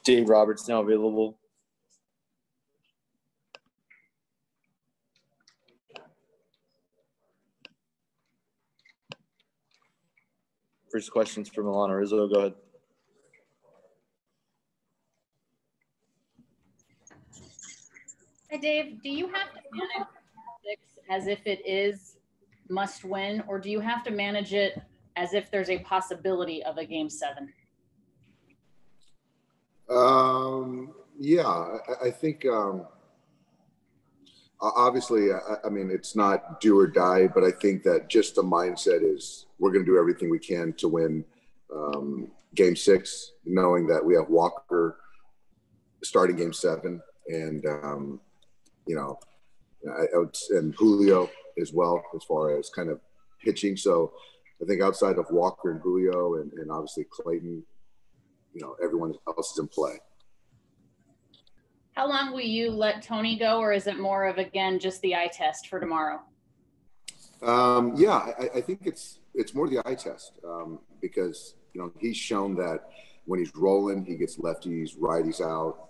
Dave Roberts now available. First questions from Alanna Rizzo. Go ahead. Hi, Dave. Do you have to manage 6 as if it is must win, or do you have to manage it as if there's a possibility of a game 7? Yeah, I think obviously, I mean, it's not do or die, but I think that just the mindset is we're going to do everything we can to win game 6, knowing that we have Walker starting game 7 and, you know, and Julio as well, as far as kind of pitching. So I think outside of Walker and Julio and obviously Clayton, you know, everyone else is in play. How long will you let Tony go, or is it more of, again, just the eye test for tomorrow? Yeah, I think it's more the eye test because, you know, he's shown that when he's rolling, he gets lefties, righties out.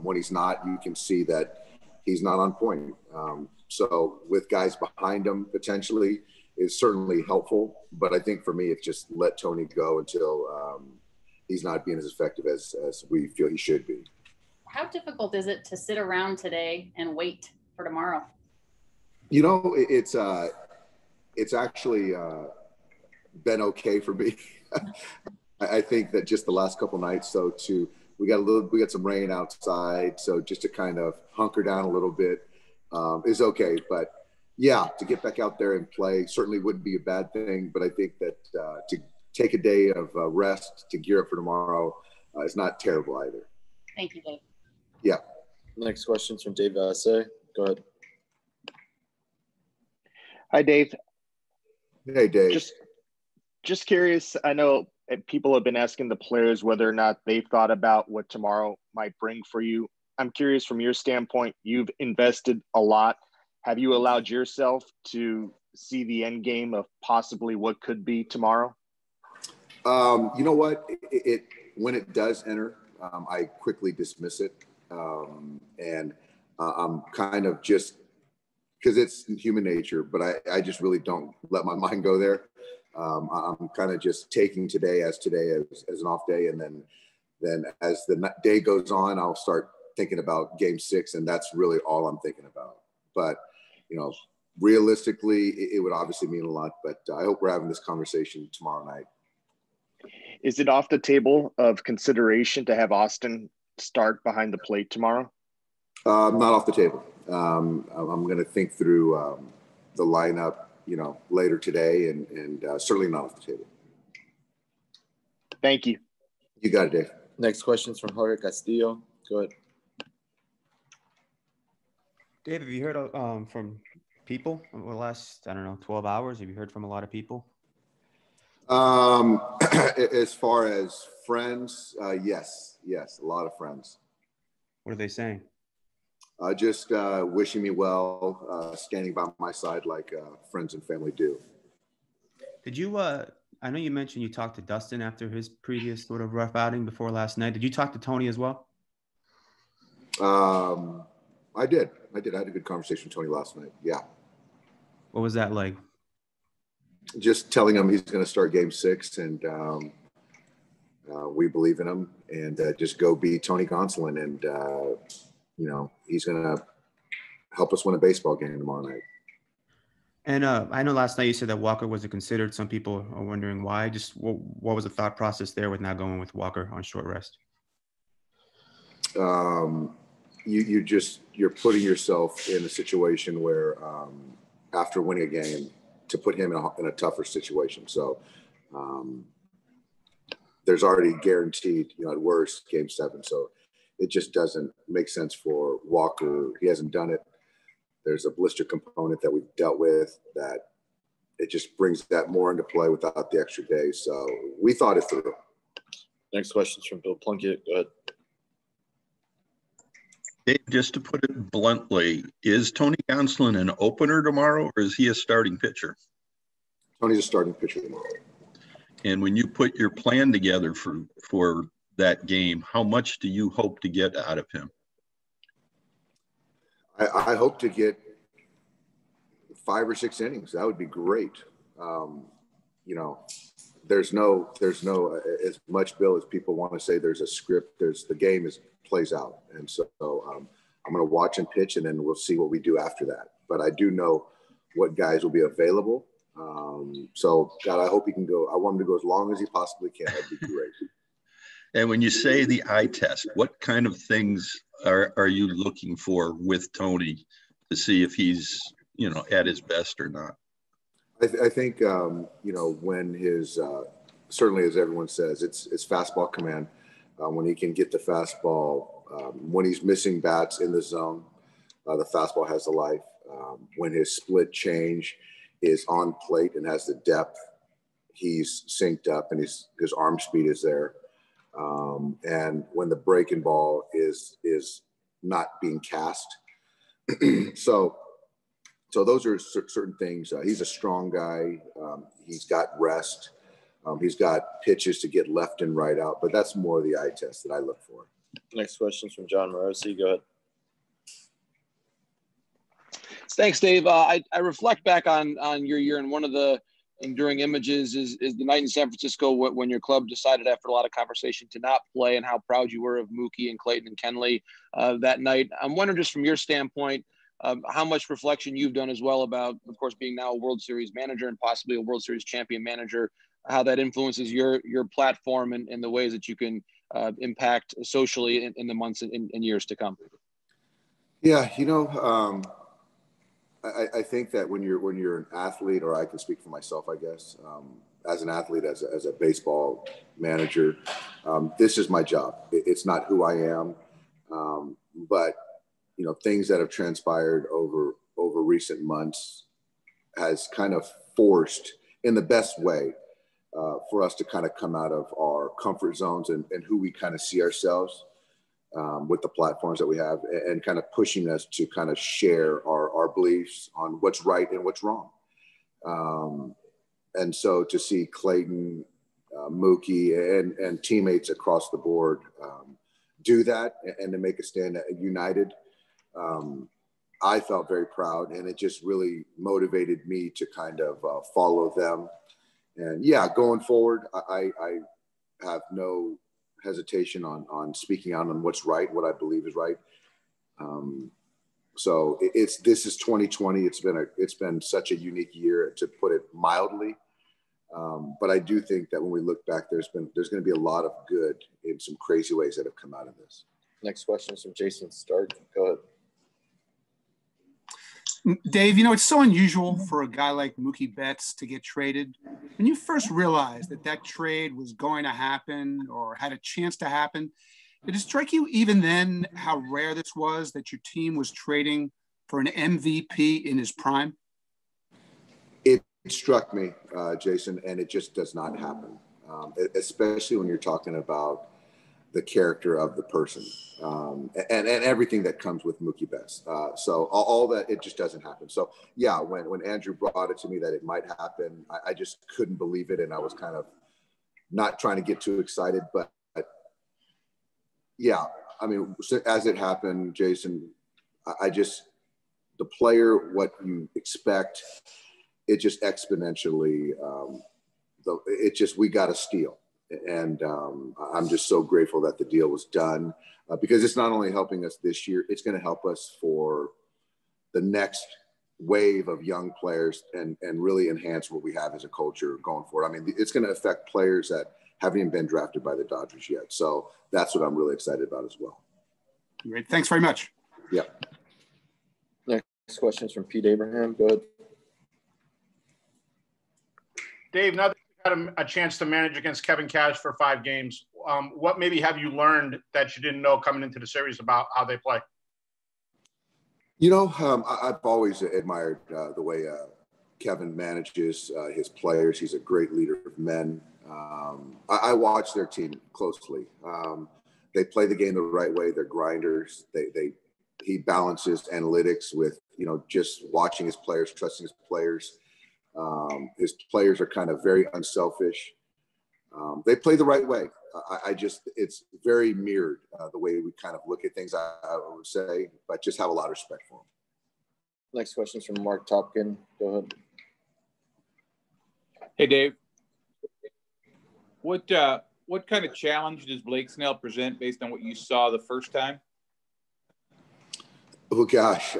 When he's not, you can see that he's not on point. So with guys behind him potentially is certainly helpful. But I think for me, it's just let Tony go until he's not being as effective as we feel he should be. How difficult is it to sit around today and wait for tomorrow? You know, it's actually been okay for me. I think that just the last couple nights, so we got some rain outside, so just to kind of hunker down a little bit is okay. But yeah, to get back out there and play certainly wouldn't be a bad thing. But I think that to take a day of rest to gear up for tomorrow is not terrible either. Thank you, Dave. Yeah. Next question's from Dave Vasse. Go ahead. Hi, Dave. Hey, Dave. Just curious. I know people have been asking the players whether or not they've thought about what tomorrow might bring for you. I'm curious from your standpoint, you've invested a lot. Have you allowed yourself to see the end game of possibly what could be tomorrow? You know what? When it does enter, I quickly dismiss it. And I'm kind of just, because it's human nature, but I just really don't let my mind go there. I'm kind of just taking today as an off day. And then as the day goes on, I'll start thinking about game 6. And that's really all I'm thinking about. But, you know, realistically, it would obviously mean a lot, but I hope we're having this conversation tomorrow night. Is it off the table of consideration to have Austin start behind the plate tomorrow? Not off the table. I'm going to think through the lineup, you know, later today, and certainly not off the table. Thank you. You got it, Dave. Next question is from Jorge Castillo. Go ahead. Dave, have you heard from people over the last, 12 hours? Have you heard from a lot of people? As far as friends, yes, a lot of friends. What are they saying? Just wishing me well, standing by my side like friends and family do. Did you, I know you mentioned you talked to Dustin after his previous sort of rough outing before last night. Did you talk to Tony as well? I did. I had a good conversation with Tony last night. Yeah. What was that like? Just telling him he's going to start game 6 and we believe in him and just go beat Tony Gonsolin. And, you know, he's going to help us win a baseball game tomorrow night. And I know last night you said that Walker wasn't considered. Some people are wondering why. Just what was the thought process there with not going with Walker on short rest? You're putting yourself in a situation where after winning a game, to put him in a tougher situation. So there's already guaranteed, you know, at worst, game 7. So it just doesn't make sense for Walker. He hasn't done it. There's a blister component that we've dealt with that it just brings that more into play without the extra day. So we thought it through. Next question is from Bill Plunkett. Go ahead. Dave, just to put it bluntly, is Tony Gonsolin an opener tomorrow, or is he a starting pitcher? Tony's a starting pitcher tomorrow. And when you put your plan together for that game, how much do you hope to get out of him? I hope to get 5 or 6 innings. That would be great. You know, there's no, as much, Bill, as people want to say there's a script, the game plays out. And so I'm going to watch and pitch, and then we'll see what we do after that. But I do know what guys will be available. So, God, I hope he can go. I want him to go as long as he possibly can. That'd be great. And when you say the eye test, what kind of things are you looking for with Tony to see if he's, you know, at his best or not? I think, you know, when his, certainly as everyone says, it's fastball command. When he can get the fastball, when he's missing bats in the zone, the fastball has the life. When his split change is on plate and has the depth, he's synced up and his arm speed is there. And when the breaking ball is not being cast. So those are certain things. He's a strong guy. He's got rest. He's got pitches to get left and right out, but that's more of the eye test that I look for. Next question is from Jon Morosi. Go ahead. Thanks, Dave. I reflect back on your year, and one of the enduring images is the night in San Francisco when your club decided after a lot of conversation to not play, and how proud you were of Mookie and Clayton and Kenley that night. I'm wondering, just from your standpoint, how much reflection you've done as well about, of course, being now a World Series manager and possibly a World Series champion manager, how that influences your platform and the ways that you can impact socially in the months and years to come. Yeah, you know, I think that when you're an athlete, or I can speak for myself, I guess, as an athlete, as a baseball manager, this is my job. It's not who I am, but you know, things that have transpired over recent months has kind of forced, in the best way, for us to kind of come out of our comfort zones and who we kind of see ourselves with the platforms that we have, and kind of pushing us to kind of share our beliefs on what's right and what's wrong. And so to see Clayton, Mookie, and teammates across the board do that, and to make a stand united, I felt very proud, and it just really motivated me to kind of follow them. And yeah, going forward, I have no hesitation on speaking out on what's right, what I believe is right. So this is 2020. It's been such a unique year, to put it mildly. But I do think that when we look back, there's going to be a lot of good in some crazy ways that have come out of this. Next question is from Jason Stark. Go ahead. Dave, you know, it's so unusual for a guy like Mookie Betts to get traded. When you first realized that trade was going to happen, or had a chance to happen, did it strike you even then how rare this was, that your team was trading for an MVP in his prime? It struck me, Jason, and it just does not happen, especially when you're talking about the character of the person, and everything that comes with Mookie Betts. So all that, it just doesn't happen. So yeah, when Andrew brought it to me that it might happen, I just couldn't believe it. And I was kind of not trying to get too excited, but yeah, I mean, as it happened, Jason, the player, what you expect, it just exponentially, we got to steal. And I'm just so grateful that the deal was done, because it's not only helping us this year, it's going to help us for the next wave of young players, and really enhance what we have as a culture going forward. I mean, it's going to affect players that haven't even been drafted by the Dodgers yet. So that's what I'm really excited about as well. Great. Thanks very much. Yeah. Next question is from Pete Abraham. Go ahead. Dave, now that you've had a chance to manage against Kevin Cash for 5 games, what maybe have you learned that you didn't know coming into the series about how they play? You know, I've always admired the way Kevin manages his players. He's a great leader of men. I watch their team closely. They play the game the right way. They're grinders. He balances analytics with, you know, just watching his players, trusting his players. His players are kind of very unselfish. They play the right way. It's very mirrored the way we kind of look at things, I would say, but just have a lot of respect for them. Next question is from Marc Topkin. Go ahead. Hey, Dave. What kind of challenge does Blake Snell present based on what you saw the first time? Oh, gosh.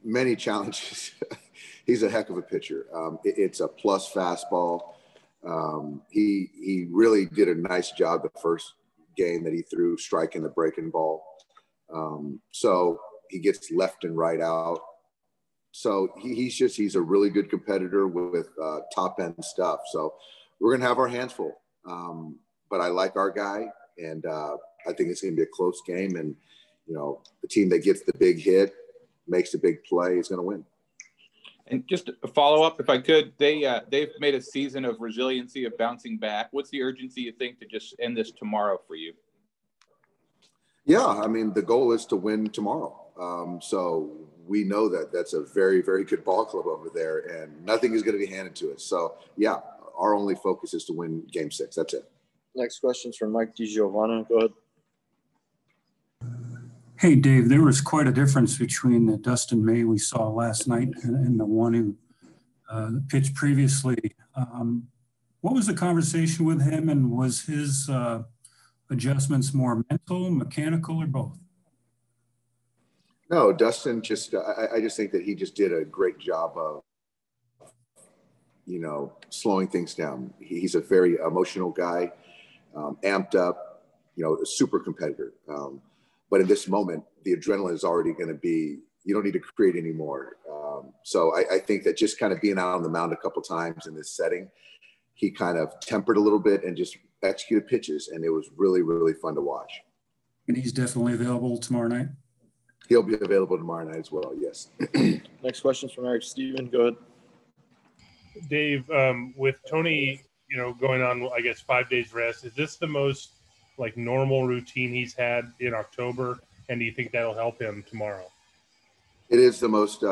Many challenges. He's a heck of a pitcher. It's a plus fastball. He really did a nice job the first game that he threw, striking the breaking ball. So he gets left and right out. So he's a really good competitor with top end stuff. So we're going to have our hands full. But I like our guy, and I think it's going to be a close game. And, you know, the team that gets the big hit, makes the big play, is going to win. And just a follow-up, if I could, they've made a season of resiliency, of bouncing back. What's the urgency, you think, to just end this tomorrow for you? Yeah, I mean, the goal is to win tomorrow. So we know that that's a very, very good ball club over there, and nothing is going to be handed to us. So, yeah, our only focus is to win Game 6. That's it. Next question is from Mike DiGiovanna. Go ahead. Hey, Dave, there was quite a difference between the Dustin May we saw last night and the one who pitched previously. What was the conversation with him, and was his adjustments more mental, mechanical, or both? No, Dustin I just think that he just did a great job of, you know, slowing things down. He's a very emotional guy, amped up, you know, a super competitor. But in this moment, the adrenaline is already going to be, you don't need to create anymore. So I think that just kind of being out on the mound a couple times in this setting, he kind of tempered a little bit and just executed pitches. And it was really, really fun to watch. And he's definitely available tomorrow night? He'll be available tomorrow night as well, yes. Next question is from Eric Steven. Go ahead. Dave, with Tony, you know, going on, I guess, 5 days rest, is this the most like normal routine he's had in October? And do you think that'll help him tomorrow? It is the most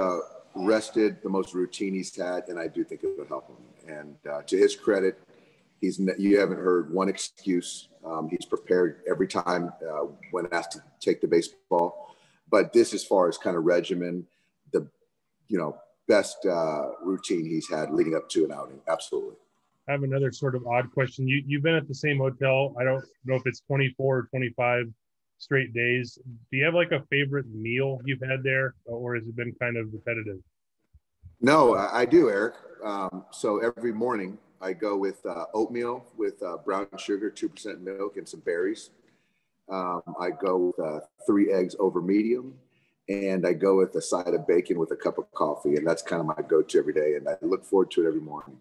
rested, the most routine he's had, and I do think it will help him. And to his credit, you haven't heard one excuse. He's prepared every time when asked to take the baseball. But this, as far as kind of regimen, the, you know, best routine he's had leading up to an outing. Absolutely. I have another sort of odd question. You've been at the same hotel. I don't know if it's 24 or 25 straight days. Do you have like a favorite meal you've had there, or has it been kind of repetitive? No, I do, Eric. So every morning I go with oatmeal with brown sugar, 2% milk, and some berries. I go with 3 eggs over medium, and I go with a side of bacon with a cup of coffee, and that's kind of my go-to every day, and I look forward to it every morning.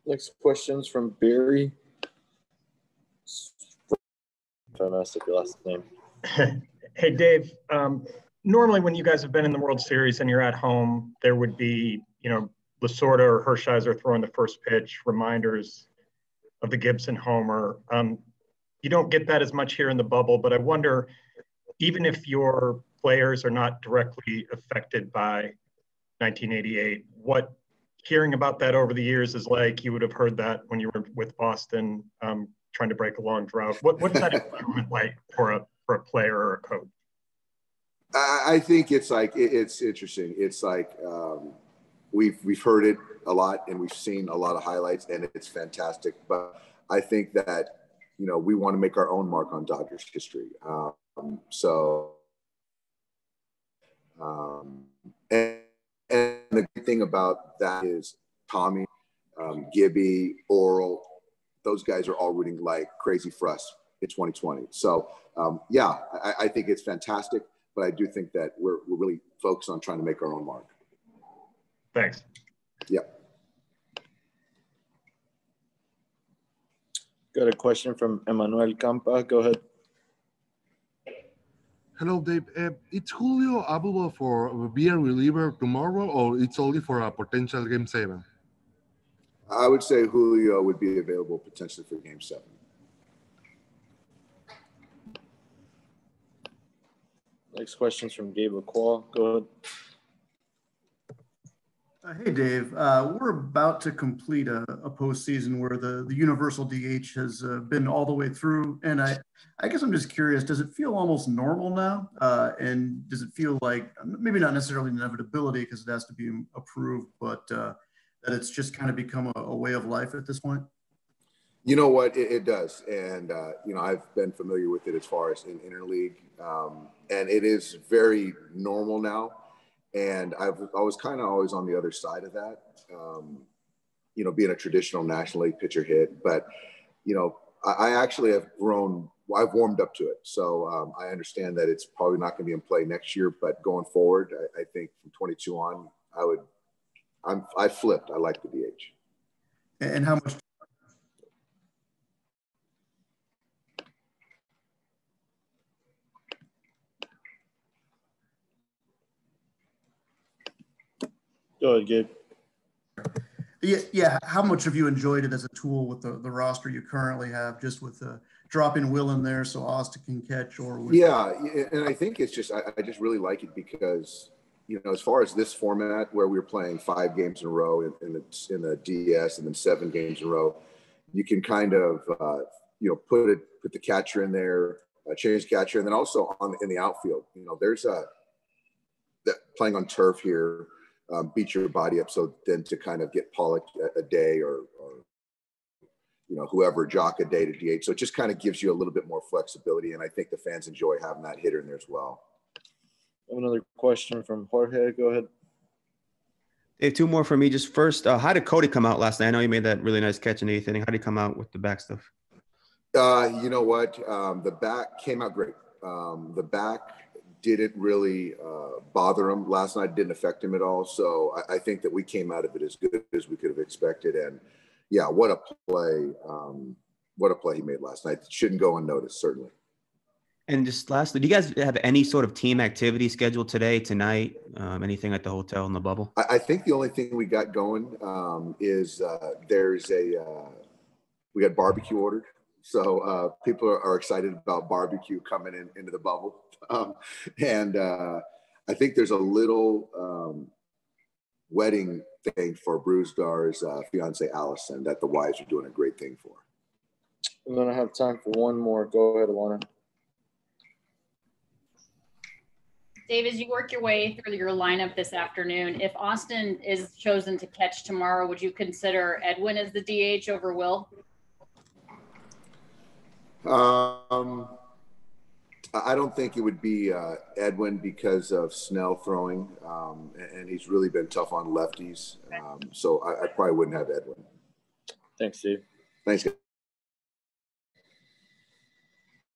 Next question's from Barry. If I messed up your last name. Hey, Dave. Normally when you guys have been in the World Series and you're at home, there would be, you know, Lasorda or Hershiser throwing the first pitch, reminders of the Gibson homer. You don't get that as much here in the bubble, but I wonder, even if your players are not directly affected by 1988, what hearing about that over the years is like. You would have heard that when you were with Boston, trying to break a long drought. What's that environment like for a player or a coach? I think it's like, it's interesting. It's like we've heard it a lot and we've seen a lot of highlights, and it's fantastic. But I think that, you know, we want to make our own mark on Dodgers history. And the good thing about that is Tommy, Gibby, Oral, those guys are all rooting like crazy for us in 2020. So, yeah, I think it's fantastic, but I do think that we're really focused on trying to make our own mark. Thanks. Yeah. Got a question from Emmanuel Campa. Go ahead. Hello, Dave. It's Julio available for be a reliever tomorrow, or it's only for a potential Game 7? I would say Julio would be available potentially for Game 7. Next question is from Gabe Lacques. Go ahead. Hey, Dave. We're about to complete a postseason where the universal DH has been all the way through. And I guess I'm just curious, does it feel almost normal now? And does it feel like, maybe not necessarily inevitability because it has to be approved, but that it's just kind of become a way of life at this point? You know what, it does. And, you know, I've been familiar with it as far as in interleague. And it is very normal now. And I was kind of always on the other side of that, you know, being a traditional National League pitcher hit. But, you know, I actually have I've warmed up to it. So I understand that it's probably not going to be in play next year. But going forward, I think from 22 on, I flipped. I like the DH. And how much? Go ahead, Gabe. Yeah. How much have you enjoyed it as a tool with the roster you currently have, just with dropping Will in there so Austin can catch? Yeah, and I think it's just I just really like it because, you know, as far as this format where we're playing 5 games in a row in the DS and then 7 games in a row, you can kind of you know, put the catcher in there, change the catcher, and then also in the outfield. You know, there's that playing on turf here. Beat your body up, so then to kind of get Pollock a day or you know, whoever, Jock a day to DH. So it just kind of gives you a little bit more flexibility, and I think the fans enjoy having that hitter in there as well. I have another question from Jorge. Go ahead. Dave, 2 more for me. Just first, how did Cody come out last night? I know you made that really nice catch in the 8th inning. How did he come out with the back stuff? You know what? The back came out great. The back didn't really bother him last night. Didn't affect him at all. So I think that we came out of it as good as we could have expected. And yeah, what a play! What a play he made last night. It shouldn't go unnoticed, certainly. And just lastly, do you guys have any sort of team activity scheduled today, tonight? Anything at the hotel in the bubble? I think the only thing we got going is we got barbecue ordered. So people are excited about barbecue coming into the bubble. And I think there's a little wedding thing for Bruce Dar's fiance, Allison, that the wives are doing a great thing for. And then I have time for one more. Go ahead, Alanna. Dave, as you work your way through your lineup this afternoon, if Austin is chosen to catch tomorrow, would you consider Edwin as the DH over Will? I don't think it would be Edwin because of Snell throwing, and he's really been tough on lefties. So I probably wouldn't have Edwin. Thanks, Steve. Thanks, guys.